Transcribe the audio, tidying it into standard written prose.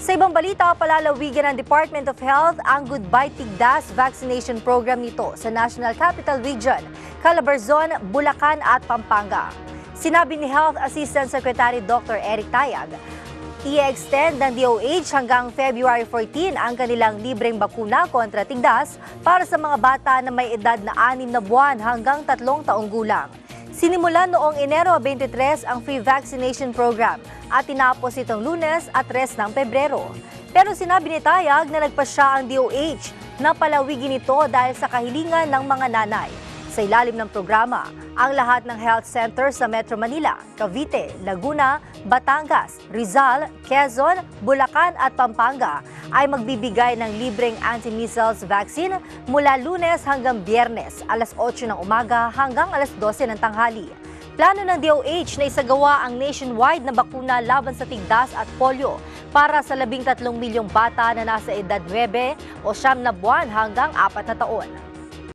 Sa ibang balita, palalawigan ng Department of Health ang Goodbye Tigdas vaccination program nito sa National Capital Region, Calabarzon, Bulacan at Pampanga. Sinabi ni Health Assistant Secretary Dr. Eric Tayag, i-extend ng DOH hanggang February 14 ang kanilang libreng bakuna kontra tigdas para sa mga bata na may edad na 6 na buwan hanggang 3 taong gulang. Sinimulan noong Enero 23 ang free vaccination program at tinapos itong Lunes at 3 ng Pebrero. Pero sinabi ni Tayag na nagpasya ang DOH na palawigin ito dahil sa kahilingan ng mga nanay. Sa ilalim ng programa, ang lahat ng health centers sa Metro Manila, Cavite, Laguna, Batangas, Rizal, Quezon, Bulacan at Pampanga ay magbibigay ng libreng anti-measles vaccine mula Lunes hanggang Biyernes, alas 8 ng umaga hanggang alas 12 ng tanghali. Plano ng DOH na isagawa ang nationwide na bakuna laban sa tigdas at polio para sa 13 milyong bata na nasa edad 9 o 9 na buwan hanggang 4 na taon.